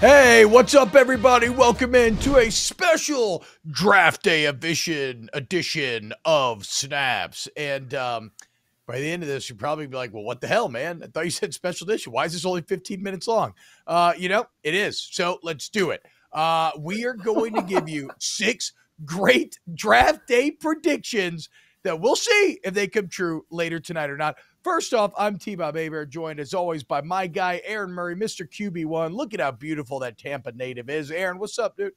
Hey, what's up, everybody? Welcome into a special draft day edition of Snaps. And by the end of this, you'll probably be like, well, what the hell, man? I thought you said special edition. Why is this only 15 minutes long? It is. So let's do it. We are going to give you 6 great draft day predictions that we'll see if they come true later tonight or not. First off, I'm T-Bob Hebert, joined as always by my guy, Aaron Murray, Mr. QB1. Look at how beautiful that Tampa native is. Aaron, what's up, dude?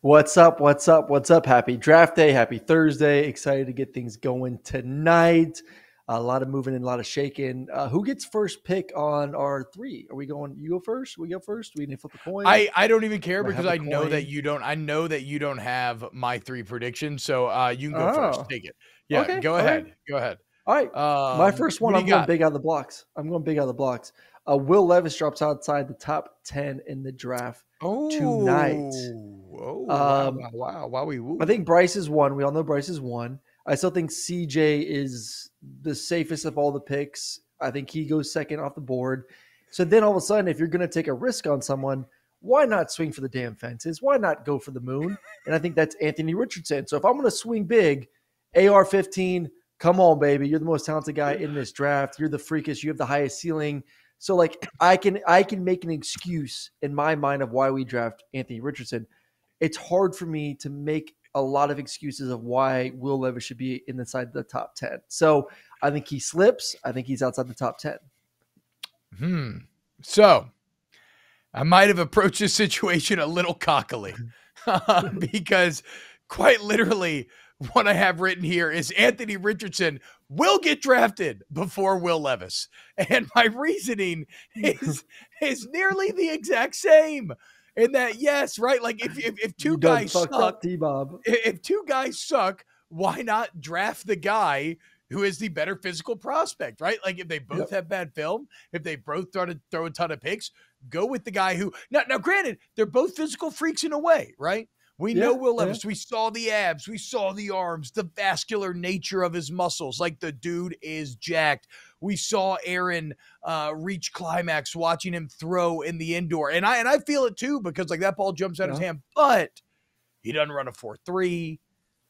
What's up? What's up? What's up? Happy draft day. Happy Thursday. Excited to get things going tonight. A lot of moving and a lot of shaking. Who gets first pick on our 3? Are we going, you go first? We go first? We need to flip a coin? I don't even care because I know that you don't have my 3 predictions. So you can go first. Take it. Yeah, okay. Go ahead. Right. Go ahead. All right. My first one, I'm going big out of the blocks. Will Levis drops outside the top 10 in the draft tonight. Wow. I think Bryce is 1. We all know Bryce is 1. I still think CJ is the safest of all the picks. I think he goes second off the board. So then all of a sudden, if you're going to take a risk on someone, why not swing for the damn fences? Why not go for the moon? And I think that's Anthony Richardson. So if I'm going to swing big, AR-15, come on, baby. You're the most talented guy in this draft. You're the freakiest. You have the highest ceiling. So, I can make an excuse in my mind of why we draft Anthony Richardson. It's hard for me to make a lot of excuses of why Will Levis should be inside the top 10. So, I think he slips. I think he's outside the top 10. So, I might have approached this situation a little cockily because quite literally – what I have written here is Anthony Richardson will get drafted before Will Levis. And my reasoning is nearly the exact same. In that, yes, right? Like if two guys suck, if 2 guys suck, why not draft the guy who is the better physical prospect, right? Like if they both have bad film, if they both throw a ton of picks, go with the guy who now granted, they're both physical freaks in a way, right? We know Will Levis. Yeah. We saw the abs. We saw the arms, the vascular nature of his muscles. Like the dude is jacked. We saw Aaron reach climax watching him throw in the indoor. And I feel it too because like that ball jumps out of his hand. But he doesn't run a 4.3.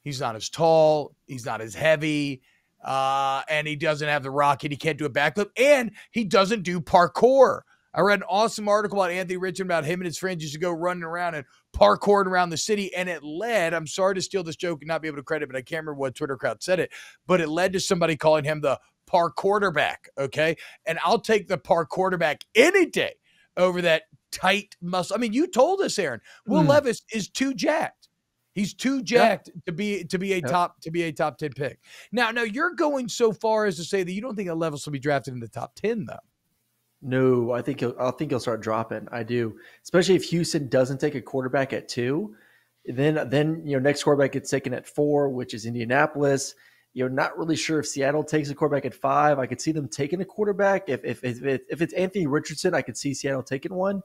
He's not as tall. He's not as heavy. And he doesn't have the rocket. He can't do a backflip. And he doesn't do parkour. I read an awesome article about Anthony Richardson about him and his friends used to go running around and parkouring around the city. And it led, I'm sorry to steal this joke and not be able to credit, but I can't remember what Twitter crowd said it, but it led to somebody calling him the park quarterback. Okay. And I'll take the park quarterback any day over that tight muscle. I mean, you told us, Aaron, Will Levis is too jacked. He's too jacked to be a top 10 pick. Now you're going so far as to say that you don't think that Levis will be drafted in the top 10 though. No, I think he'll start dropping. I do, especially if Houston doesn't take a quarterback at 2. Then next quarterback gets taken at 4, which is Indianapolis. Not really sure if Seattle takes a quarterback at 5. I could see them taking a quarterback. If it's Anthony Richardson, I could see Seattle taking one.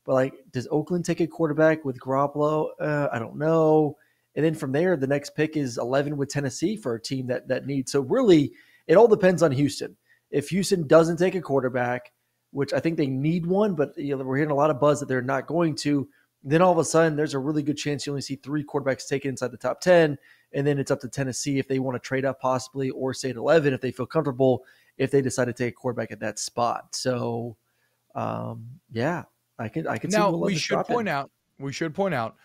But does Oakland take a quarterback with Garoppolo? I don't know. And then from there, the next pick is 11 with Tennessee for a team that needs. So really, it all depends on Houston. If Houston doesn't take a quarterback, which I think they need one, but we're hearing a lot of buzz that they're not going to. Then all of a sudden, there's a really good chance you only see 3 quarterbacks taken inside the top 10, and then it's up to Tennessee if they want to trade up possibly, or stay at 11 if they feel comfortable, if they decide to take a quarterback at that spot. So, I can see. Now we should point out,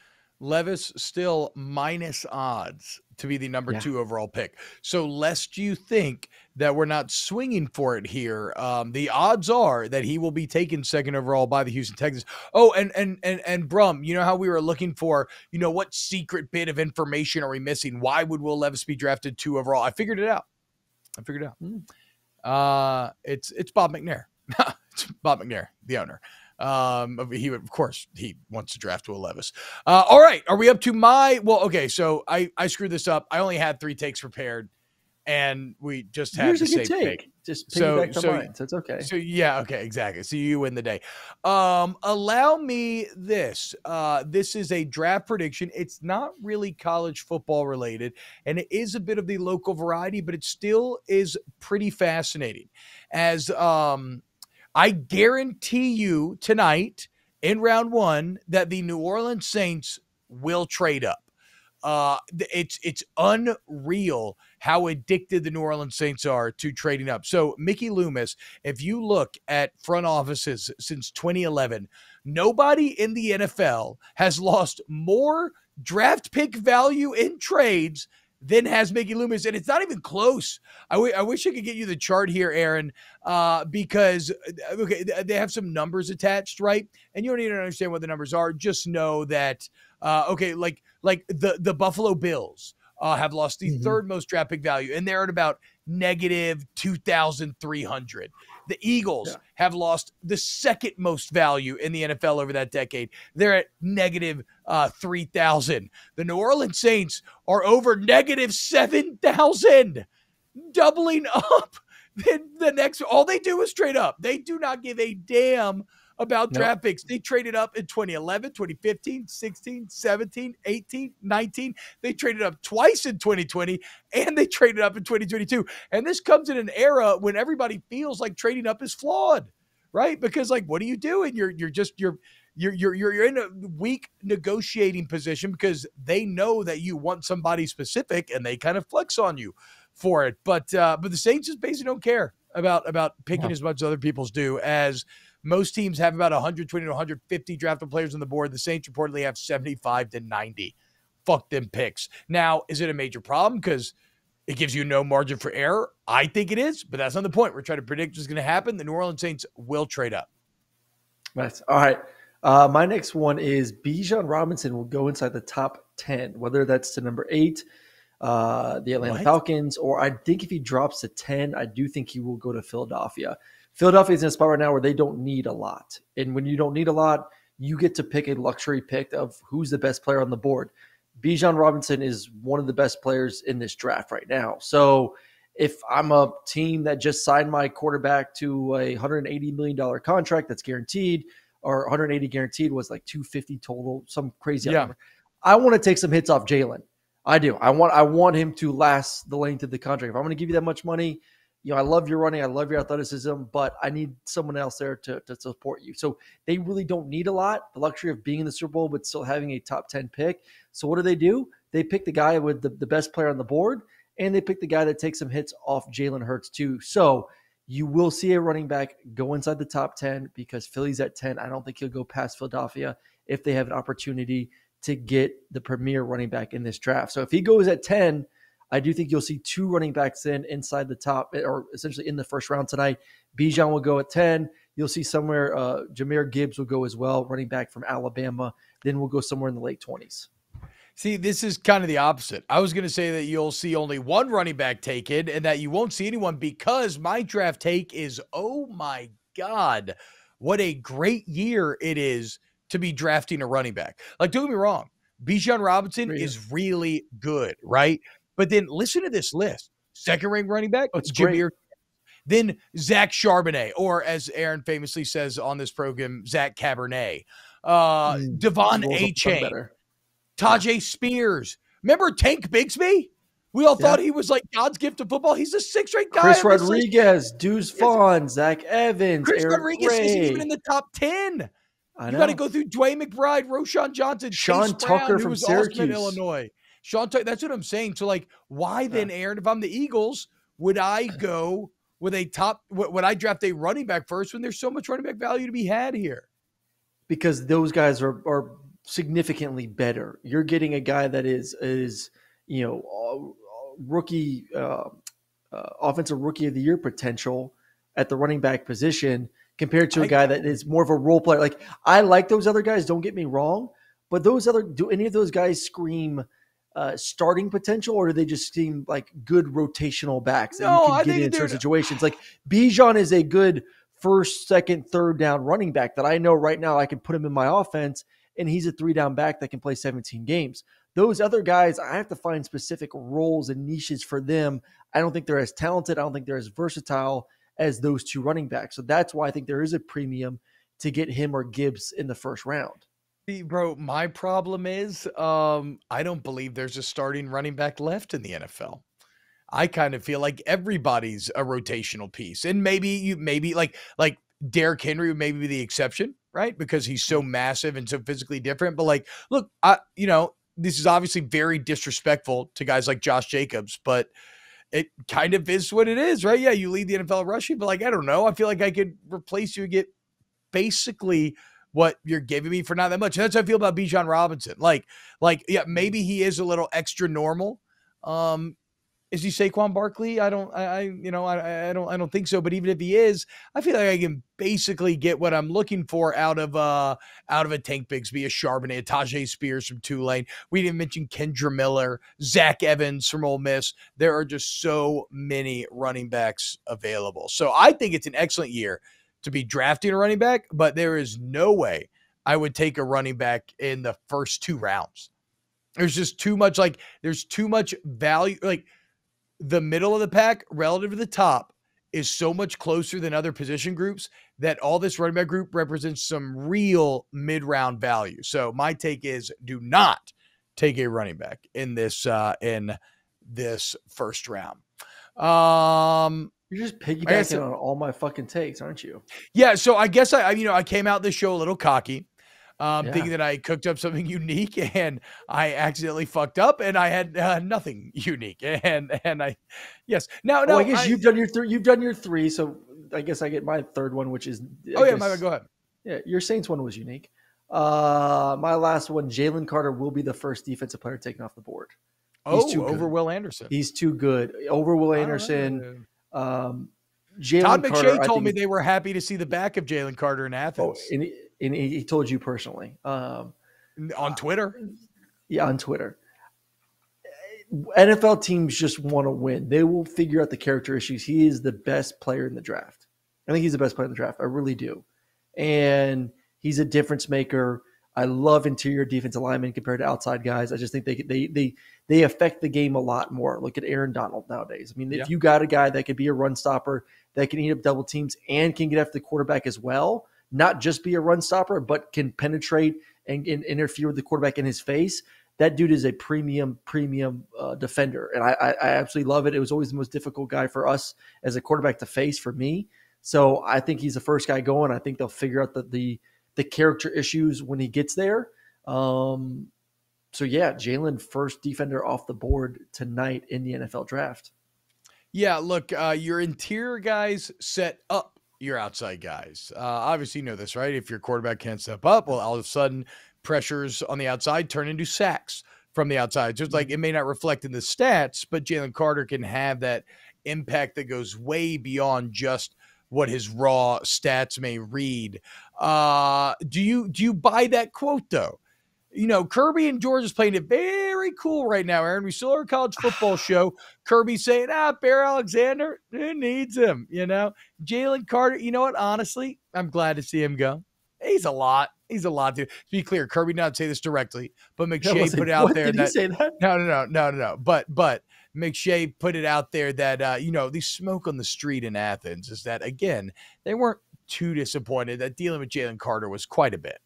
Levis still minus odds to be the number 2 overall pick. So lest you think that we're not swinging for it here, the odds are that he will be taken 2nd overall by the Houston Texans. Oh, and Brum, you know how we were looking for, what secret bit of information are we missing? Why would Will Levis be drafted 2 overall? I figured it out. It's Bob McNair. It's Bob McNair, the owner. He wants to draft Will Levis. All right. Are we up to okay. So I screwed this up. I only had 3 takes prepared and we just had the same take. Just piggyback to mine. So it's okay. So okay, exactly. So you win the day. Allow me this. This is a draft prediction. It's not really college football related and it is a bit of the local variety, but it still is pretty fascinating as, I guarantee you tonight in round one that the New Orleans Saints will trade up. It's unreal how addicted the New Orleans Saints are to trading up. So Mickey Loomis, if you look at front offices since 2011, nobody in the NFL has lost more draft pick value in trades than has Mickey Loomis. And it's not even close. I wish I could get you the chart here, Aaron, because okay, they have some numbers attached, right? And you don't need to understand what the numbers are. Just know that, okay, like the Buffalo Bills have lost the third most draft pick value, and they're at about negative 2,300. The Eagles have lost the second most value in the NFL over that decade. They're at negative 3,000. The New Orleans Saints are over negative 7,000, doubling up. The next, all they do is trade up. They do not give a damn about draft picks. They traded up in 2011, 2015, 16, 17, 18, 19. They traded up twice in 2020, and they traded up in 2022. And this comes in an era when everybody feels like trading up is flawed, right? Because like, what are you doing? You're in a weak negotiating position because they know that you want somebody specific, and they kind of flex on you for it. But the Saints just basically don't care about picking as much as other people's do, as most teams have about 120 to 150 draftable players on the board. The Saints reportedly have 75 to 90. Fuck them picks. Now, is it a major problem because it gives you no margin for error? I think it is, but that's not the point. We're trying to predict what's going to happen. The New Orleans Saints will trade up. Nice. All right. My next one is Bijan Robinson will go inside the top 10, whether that's to number 8, the Atlanta Falcons, or I think if he drops to 10, I do think he will go to Philadelphia. Philadelphia is in a spot right now where they don't need a lot. And when you don't need a lot, you get to pick a luxury pick of who's the best player on the board. Bijan Robinson is one of the best players in this draft right now. So if I'm a team that just signed my quarterback to a $180 million contract that's guaranteed, or 180 guaranteed was like 250 total, some crazy number. I want to take some hits off Jalen. I do. I want him to last the length of the contract. If I'm going to give you that much money, I love your running, I love your athleticism, but I need someone else there to support you. So they really don't need a lot. The luxury of being in the Super Bowl, but still having a top 10 pick. So what do? They pick the guy with the best player on the board, and they pick the guy that takes some hits off Jalen Hurts too. So you will see a running back go inside the top 10 because Philly's at 10. I don't think he'll go past Philadelphia if they have an opportunity to get the premier running back in this draft. So if he goes at 10, I do think you'll see 2 running backs inside the top, or essentially in the first round tonight. Bijan will go at 10. You'll see somewhere Jahmyr Gibbs will go as well, running back from Alabama. Then we'll go somewhere in the late 20s. See, this is kind of the opposite. I was going to say that you'll see only one running back taken and that you won't see anyone, because my draft take is, oh my God, what a great year it is to be drafting a running back. Like, don't get me wrong, Bijan Robinson is really good, right? But then listen to this list. Second-ranked running back, Jahmyr. Then Zach Charbonnet, or as Aaron famously says on this program, Zach Cabernet. Devon A-Chain. Tajay Spears. Remember Tank Bigsby? We all thought he was like God's gift to football. He's a 6th-ranked guy. Chris Rodriguez, Deuce Vaughn, Zach Evans, Chris Eric Rodriguez Gray. isn't even in the top 10. You got to go through Dwayne McBride, Roshan Johnson, Sean Chase Tucker Brown, from who was Syracuse, awesome in Illinois. Sean Tucker, that's what I'm saying. So, like, why then, Aaron, if I'm the Eagles, would I go with a top – would I draft a running back first when there's so much running back value to be had here? Because those guys are significantly better. You're getting a guy that is rookie offensive rookie of the year potential at the running back position compared to a guy that is more of a role player. Like, I like those other guys, don't get me wrong, but do any of those guys scream starting potential, or do they just seem like good rotational backs that you can get in certain situations? Like, Bijan is a good first, second, third down running back that I know right now I can put him in my offense, and he's a 3-down back that can play 17 games. Those other guys, I have to find specific roles and niches for them. I don't think they're as talented. I don't think they're as versatile as those 2 running backs. So that's why I think there is a premium to get him or Gibbs in the first round. See, bro, my problem is I don't believe there's a starting running back left in the NFL. I kind of feel like everybody's a rotational piece. And maybe like Derrick Henry would maybe be the exception. right? Because he's so massive and so physically different. But like, look, this is obviously very disrespectful to guys like Josh Jacobs, but it kind of is what it is, right? Yeah, you lead the NFL rushing, but like, I don't know. I feel like I could replace you and get basically what you're giving me for not that much. And that's how I feel about Bijan Robinson. Yeah, maybe he is a little extra normal. Is he Saquon Barkley? I don't think so. But even if he is, I feel like I can basically get what I'm looking for out of a Tank Bigsby, a Charbonnet, a Tajay Spears from Tulane. We didn't mention Kendra Miller, Zach Evans from Ole Miss. There are just so many running backs available. So I think it's an excellent year to be drafting a running back, but there is no way I would take a running back in the first 2 rounds. There's just too much, there's too much value. Like, the middle of the pack relative to the top is so much closer than other position groups that all this running back group represents some real mid-round value. So my take is, do not take a running back in this first round. You're just piggybacking on all my fucking takes, aren't you? Yeah. So I guess I came out this show a little cocky. Thinking that I cooked up something unique, and I accidentally fucked up, and I had nothing unique. And yes. Now, I guess you've done your 3. So I guess I get my third one, which is, go ahead. Yeah. Your Saints one was unique. My last one, Jalen Carter will be the first defensive player taken off the board. He's too over Will Anderson. He's too good over Will Anderson. Todd Jalen McShay Carter, told me they were happy to see the back of Jalen Carter in Athens. And he told you personally. On Twitter? Yeah, on Twitter. NFL teams just want to win. They will figure out the character issues. He is the best player in the draft. I think he's the best player in the draft. I really do. And he's a difference maker. I love interior defensive linemen compared to outside guys. I just think they affect the game a lot more. Look at Aaron Donald nowadays. I mean, if you got a guy that could be a run stopper, that can eat up double teams and can get after the quarterback as well, not just be a run stopper, but can penetrate and interfere with the quarterback in his face, that dude is a premium defender. And I absolutely love it. It was always the most difficult guy for us as a quarterback to face for me. So I think he's the first guy going. I think they'll figure out the character issues when he gets there. So yeah, Jalen, first defender off the board tonight in the NFL draft. Yeah, look, your interior guys set up your outside guys. Obviously, you know this, right? If your quarterback can't step up, well, all of a sudden, pressures on the outside turn into sacks from the outside. So it's like, it may not reflect in the stats, but Jalen Carter can have that impact that goes way beyond just what his raw stats may read. Do you buy that quote though? You know, Kirby and George is playing it very cool right now, Aaron. We still are a college football show. Kirby saying, Bear Alexander, who needs him? You know, Jalen Carter, you know what? Honestly, I'm glad to see him go. He's a lot. He's a lot. To be clear, Kirby did not say this directly, but McShay put it out there. Did he say that? No. But McShay put it out there that, the smoke on the street in Athens is that, again, they weren't too disappointed that dealing with Jalen Carter was quite a bit.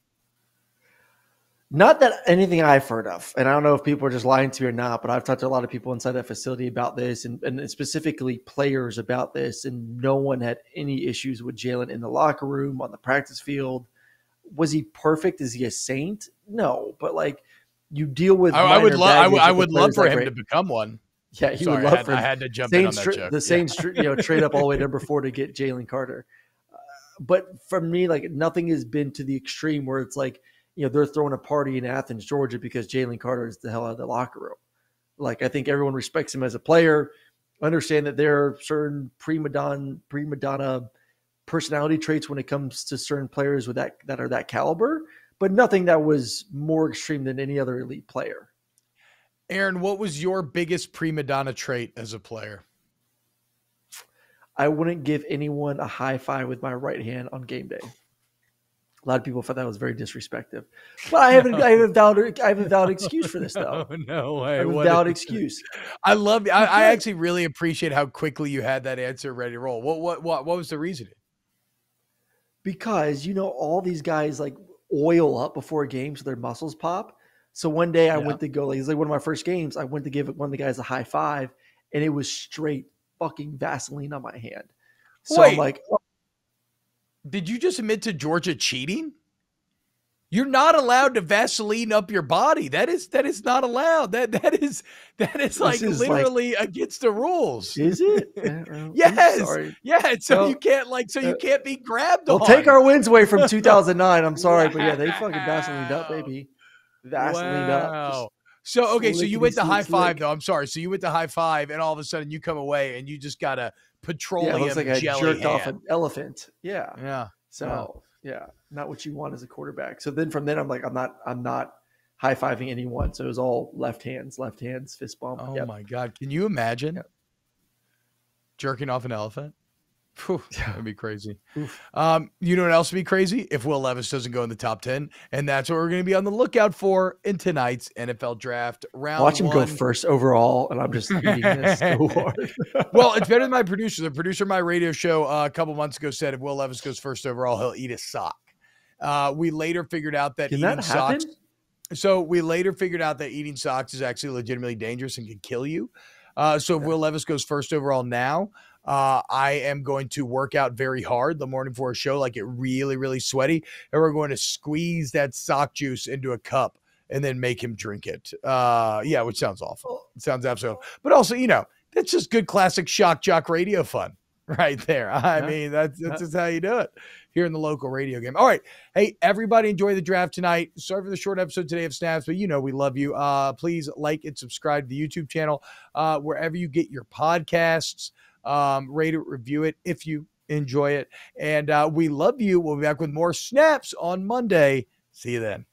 Not that anything I've heard of, and I don't know if people are just lying to me or not, but I've talked to a lot of people inside that facility about this and specifically players about this, and no one had any issues with Jalen in the locker room, on the practice field. Was he perfect? Is he a saint? No, but like you deal with. I would love for him to become one. Yeah, he would love for him. I had to jump in on that joke. The Saints, trade up all the way to number 4 to get Jalen Carter. But for me, like nothing has been to the extreme where it's like, they're throwing a party in Athens, Georgia, because Jalen Carter is the hell out of the locker room. Like, I think everyone respects him as a player, understand that there are certain prima donna personality traits when it comes to certain players with that are that caliber, but nothing that was more extreme than any other elite player. Aaron, what was your biggest prima donna trait as a player? I wouldn't give anyone a high five with my right hand on game day. A lot of people thought that was very disrespectful. But I have a valid excuse for this, though. No way. I have a valid excuse. I love. I actually really appreciate how quickly you had that answer ready to roll. What was the reasoning? Because all these guys like oil up before a game so their muscles pop. So one day I went to go. It was like one of my first games. I went to give one of the guys a high five, and it was straight fucking Vaseline on my hand. So I'm like. Did you just admit to Georgia cheating? You're not allowed to Vaseline up your body. That is not allowed. That is like literally against the rules. Is it? Yes. Sorry. Yeah. So you can't you can't be grabbed. We'll take our wins away from 2009. I'm sorry, but yeah, they fucking Vaselined up, baby. Vaselined up. So okay, so you went to high five though. I'm sorry. So you went to high five, and all of a sudden you come away and you just got a petroleum it looks like jelly I jerked hand. off an elephant. Yeah. Yeah. So yeah, not what you want as a quarterback. So then from then I'm like, I'm not high-fiving anyone. So it was all left hands, fist bump. Oh my God. Can you imagine jerking off an elephant? Whew, that'd be crazy. You know what else would be crazy? If Will Levis doesn't go in the top 10. And that's what we're going to be on the lookout for in tonight's NFL draft round. Watch him go first overall, and I'm just eating this so hard. Well, it's better than my producer. The producer of my radio show a couple months ago said if Will Levis goes first overall, he'll eat a sock. We later figured out that eating socks. So we later figured out that eating socks is actually legitimately dangerous and can kill you. So if Will Levis goes first overall now, I am going to work out very hard the morning before a show, like it really, really sweaty. And we're going to squeeze that sock juice into a cup and then make him drink it. Which sounds awful. It sounds absolutely. But also, that's just good classic shock jock radio fun right there. I mean, that's just how you do it here in the local radio game. All right. Hey, everybody enjoy the draft tonight. Sorry for the short episode today of Snaps, but we love you. Please like and subscribe to the YouTube channel, wherever you get your podcasts. Rate it, review it if you enjoy it. And we love you. We'll be back with more Snaps on Monday. See you then.